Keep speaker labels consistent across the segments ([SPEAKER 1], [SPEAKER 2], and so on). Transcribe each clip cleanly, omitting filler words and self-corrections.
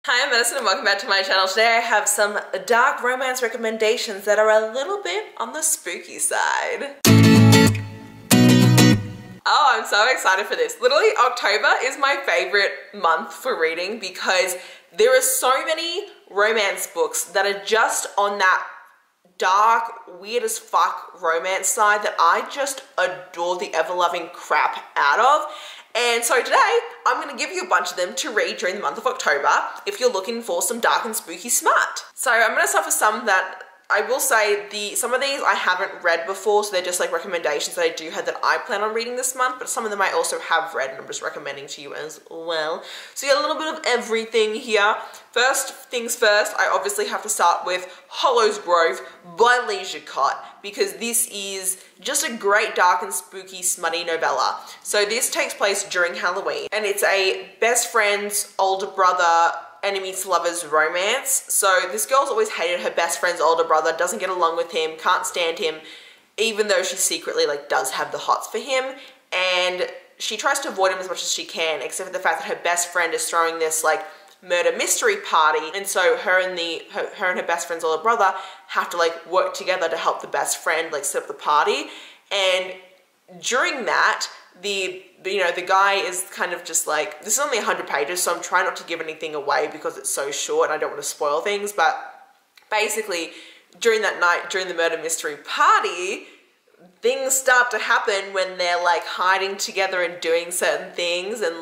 [SPEAKER 1] Hi, I'm Madison and welcome back to my channel. Today I have some dark romance recommendations that are a little bit on the spooky side. Oh, I'm so excited for this. Literally, October is my favorite month for reading because there are so many romance books that are just on that dark, weird as fuck romance side that I just adore the ever-loving crap out of. And so today, I'm going to give you a bunch of them to read during the month of October if you're looking for some dark and spooky smut. So I'm going to start with some that I will say some of these I haven't read before, so they're just like recommendations that I do have that I plan on reading this month, but some of them I also have read and I'm just recommending to you as well. So you get a little bit of everything here. First things first, I obviously have to start with Hollow's Grove by ḽᴏᴏ because this is just a great dark and spooky smutty novella. So this takes place during Halloween and it's a best friend's older brother enemies to lovers romance. So this girl's always hated her best friend's older brother, doesn't get along with him, can't stand him, even though she secretly does have the hots for him, and she tries to avoid him as much as she can, except for the fact that her best friend is throwing this murder mystery party, and so her and her best friend's older brother have to work together to help the best friend set up the party. And during that, the guy is kind of just this is only 100 pages, so I'm trying not to give anything away because it's so short and I don't want to spoil things, but basically during that night, during the murder mystery party, things start to happen when they're hiding together and doing certain things, and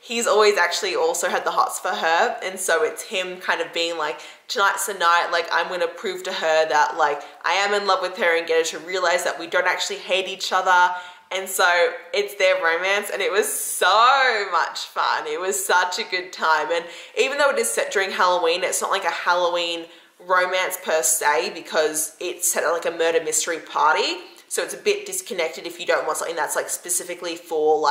[SPEAKER 1] he's always actually also had the hots for her, and so it's him kind of being tonight's the night, I'm going to prove to her that I am in love with her and get her to realize that we don't actually hate each other. And so it's their romance, and it was so much fun. It was such a good time. And even though it is set during Halloween, it's not like a Halloween romance per se because it's set at a murder mystery party. So it's a bit disconnected if you don't want something that's specifically for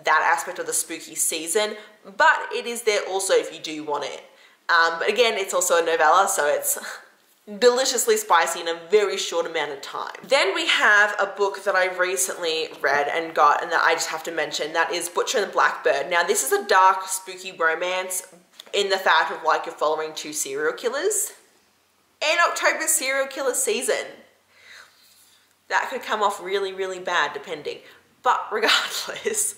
[SPEAKER 1] that aspect of the spooky season. But it is there also if you do want it. But again, it's also a novella, so it's deliciously spicy in a very short amount of time. Then we have a book that I recently read and got, and that I just have to mention, that is Butcher and the Blackbird. Now this is a dark, spooky romance in the fact of you're following two serial killers. In October serial killer season, that could come off really, really bad depending. But regardless,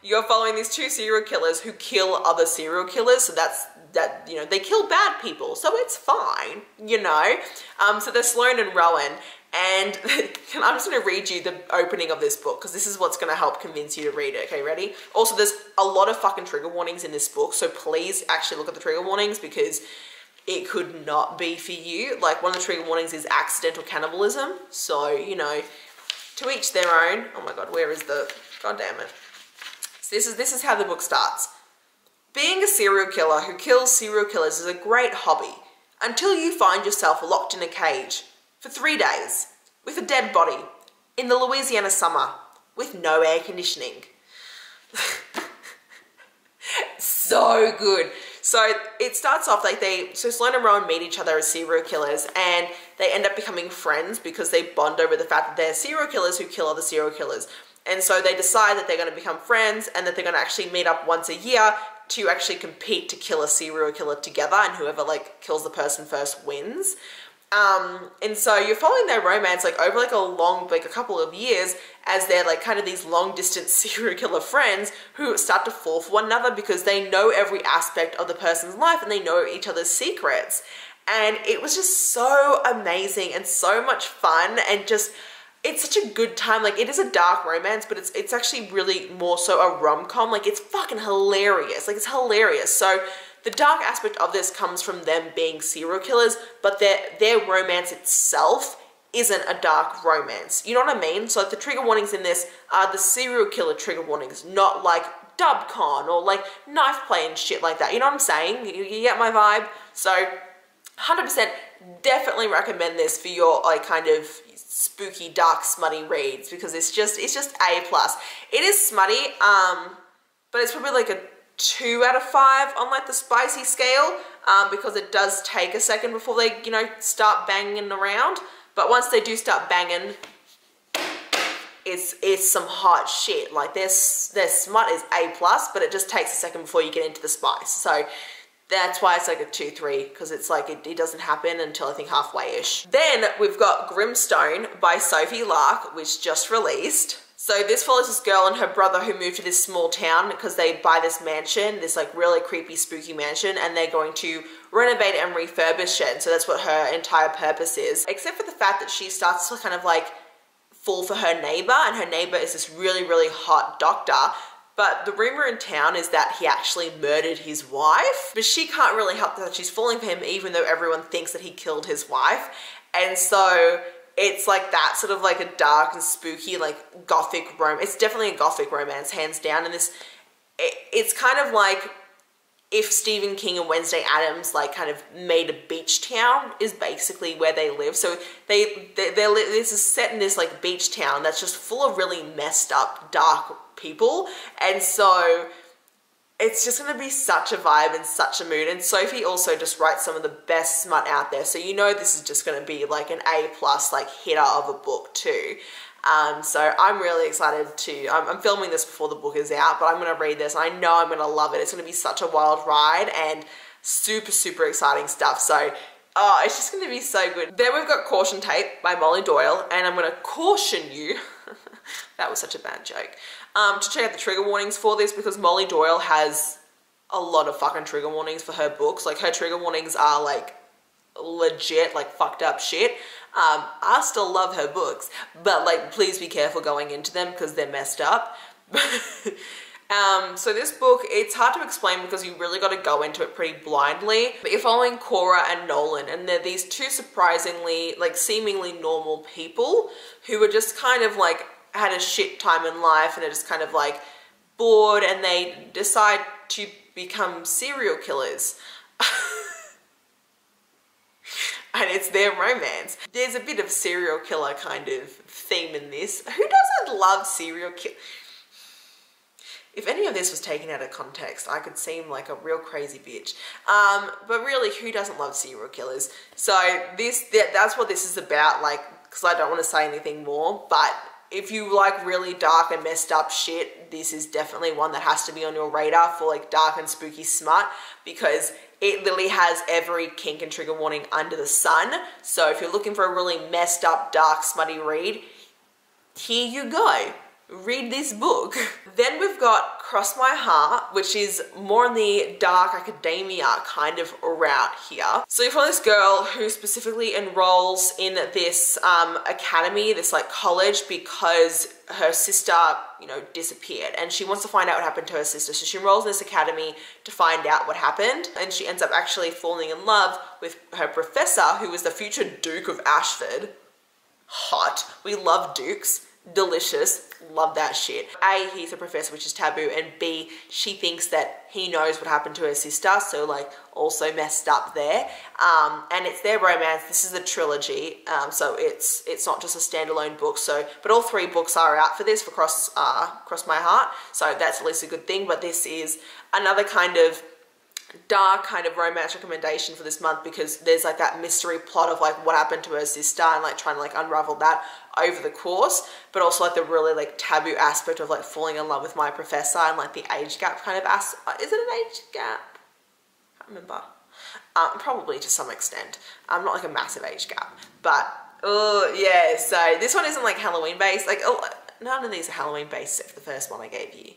[SPEAKER 1] you're following these two serial killers who kill other serial killers, so they kill bad people, so it's fine, So they're Sloane and Rowan, and I'm just going to read you the opening of this book, because this is what's going to help convince you to read it, okay, ready? Also, there's a lot of fucking trigger warnings in this book, so please actually look at the trigger warnings, because it could not be for you. One of the trigger warnings is accidental cannibalism, so, to each their own. Oh my god, where is god damn it. So this is how the book starts. Being a serial killer who kills serial killers is a great hobby until you find yourself locked in a cage for 3 days with a dead body in the Louisiana summer with no air conditioning. So good. So it starts off so Sloane and Rowan meet each other as serial killers, and they end up becoming friends because they bond over the fact that they're serial killers who kill other serial killers. And so they decide that they're going to become friends and that they're going to actually meet up once a year to actually compete to kill a serial killer together, and whoever kills the person first wins. And so you're following their romance over a couple of years as they're kind of these long distance serial killer friends who start to fall for one another because they know every aspect of the person's life and they know each other's secrets. And it was just so amazing and so much fun, and just it's such a good time. It is a dark romance, but it's actually really more so a rom-com. It's fucking hilarious. It's hilarious. So the dark aspect of this comes from them being serial killers, but their romance itself isn't a dark romance. You know what I mean? So the trigger warnings in this are the serial killer trigger warnings, not dubcon or knife play and shit like that. You know what I'm saying? You get my vibe? So 100% definitely recommend this for your kind of spooky, dark, smutty reads, because it's just A+. It is smutty, but it's probably a 2 out of 5 on the spicy scale, because it does take a second before they, start banging around. But once they do start banging, it's some hot shit. Their smut is A+, but it just takes a second before you get into the spice. So That's why it's like a 2-3, because it's like it doesn't happen until I think halfway-ish. Then we've got Grimstone by Sophie Lark, which just released. So this follows this girl and her brother who moved to this small town because they buy this mansion, this like really creepy, spooky mansion, and they're going to renovate and refurbish it. So that's what her entire purpose is. Except for the fact that she starts to kind of like fall for her neighbor, and her neighbor is this really, really hot doctor. But the rumor in town is that he actually murdered his wife, but she can't really help that she's falling for him even though everyone thinks that he killed his wife. And so it's like that sort of like a dark and spooky like gothic romance. It's definitely a gothic romance, hands down. And it's kind of like if Stephen King and Wednesday Addams like kind of made a beach town is basically where they live. So this is set in this like beach town that's just full of really messed up, dark people. And so it's just going to be such a vibe and such a mood. And Sophie also just writes some of the best smut out there. So you know this is just going to be like an A+ like hitter of a book too. So I'm really excited to, I'm filming this before the book is out, but I'm going to read this. I know I'm going to love it. It's going to be such a wild ride and super, super exciting stuff. So, oh, it's just going to be so good. Then we've got Caution Tape by Molly Doyle, and I'm going to caution you, that was such a bad joke, to check out the trigger warnings for this, because Molly Doyle has a lot of fucking trigger warnings for her books. Like her trigger warnings are like legit, like fucked up shit. I still love her books, but like please be careful going into them because they're messed up. So this book, it's hard to explain because you really got to go into it pretty blindly. But you're following Cora and Nolan, and they're these two surprisingly, like seemingly normal people who are just kind of like had a shit time in life and are just kind of like bored, and they decide to become serial killers. And it's their romance. There's a bit of serial killer kind of theme in this. Who doesn't love serial kill? If any of this was taken out of context, I could seem like a real crazy bitch. But really, who doesn't love serial killers? So that's what this is about, like, because I don't want to say anything more, but if you like really dark and messed up shit, this is definitely one that has to be on your radar for like dark and spooky smut, because it literally has every kink and trigger warning under the sun. So if you're looking for a really messed up, dark, smutty read, here you go. Read this book. Then we've got Cross My Heart, which is more in the dark academia kind of route here. So you're from this girl who specifically enrolls in this academy, this like college, because her sister, you know, disappeared, and she wants to find out what happened to her sister. So she enrolls in this academy to find out what happened, and she ends up actually falling in love with her professor, who was the future Duke of Ashford. Hot. We love dukes. Delicious. Love that shit. A, he's a professor, which is taboo, and B, she thinks that he knows what happened to her sister, so like also messed up there. And it's their romance. This is a trilogy, so it's not just a standalone book. So, but all three books are out for this, for Cross My Heart. So that's at least a good thing. But this is another kind of dark kind of romance recommendation for this month, because there's like that mystery plot of like what happened to her sister and like trying to like unravel that over the course, but also like the really like taboo aspect of like falling in love with my professor and like the age gap kind of is it an age gap? I can't remember. Probably to some extent. Not like a massive age gap, but oh yeah. So this one isn't like Halloween based. Like none of these are Halloween based except for the first one I gave you,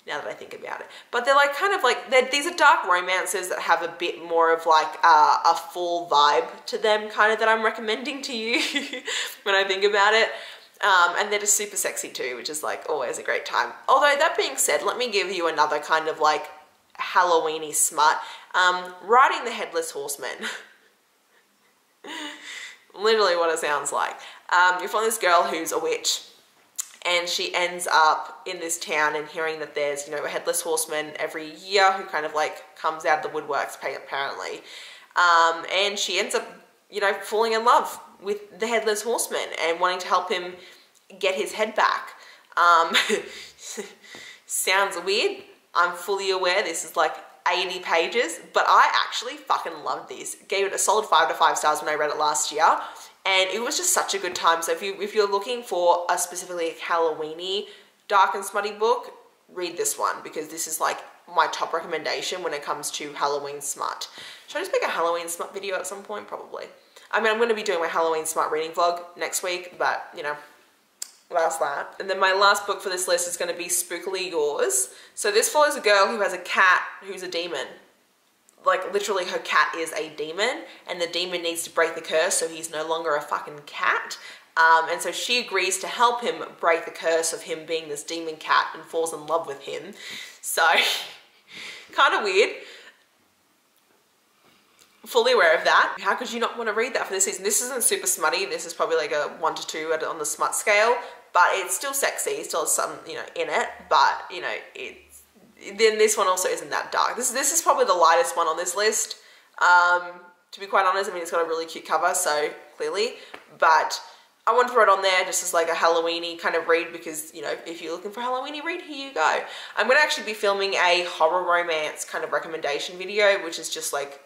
[SPEAKER 1] now that I think about it. But they're like kind of like, these are dark romances that have a bit more of like a full vibe to them kind of that I'm recommending to you when I think about it. And they're just super sexy too, which is like always a great time. Although that being said, let me give you another kind of like Halloween-y smut. Riding the Headless Horseman. Literally what it sounds like. You're from this girl who's a witch, and she ends up in this town and hearing that there's, you know, a headless horseman every year who kind of like comes out of the woodworks apparently. And she ends up, you know, falling in love with the headless horseman and wanting to help him get his head back. Sounds weird. I'm fully aware this is like 80 pages, but I actually fucking loved this. Gave it a solid 5 to 5 stars when I read it last year. And it was just such a good time. So if you're looking for a specifically Halloween-y dark and smutty book, read this one, because this is like my top recommendation when it comes to Halloween smut. Should I just make a Halloween smut video at some point? Probably. I mean, I'm going to be doing my Halloween smut reading vlog next week, but, you know, that's that. And then my last book for this list is going to be Spookily Yours. So this follows a girl who has a cat who's a demon. Like, literally her cat is a demon, and the demon needs to break the curse so he's no longer a fucking cat. And so she agrees to help him break the curse of him being this demon cat and falls in love with him. So, kind of weird. Fully aware of that. How could you not want to read that for this season? This isn't super smutty. This is probably like a 1 to 2 on the smut scale, but it's still sexy. It still has some, you know, in it, but, you know, then this one also isn't that dark. This is probably the lightest one on this list. To be quite honest, I mean, it's got a really cute cover, so clearly, but I want to throw it on there just as like a Halloween-y kind of read because, you know, if you're looking for a Halloween-y read, here you go. I'm going to actually be filming a horror romance kind of recommendation video, which is just like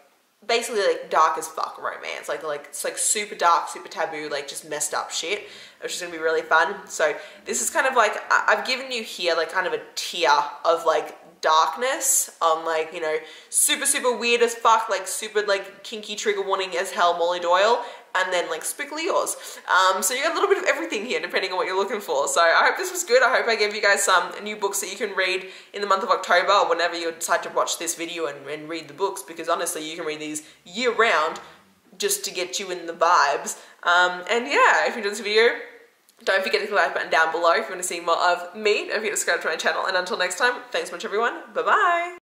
[SPEAKER 1] basically like dark as fuck romance, like it's like super dark, super taboo, like just messed up shit, which is gonna be really fun. So this is kind of like, I've given you here like kind of a tier of like darkness, like, you know, super weird as fuck, like super like kinky trigger warning as hell Molly Doyle, and then like Spookily Yours. So you got a little bit of everything here depending on what you're looking for. So I hope this was good. I hope I gave you guys some new books that you can read in the month of October or whenever you decide to watch this video and read the books, because honestly you can read these year round just to get you in the vibes. And yeah, if you enjoyed this video, don't forget to click the like button down below if you want to see more of me. Don't forget to subscribe to my channel, and until next time, thanks so much everyone. Bye bye.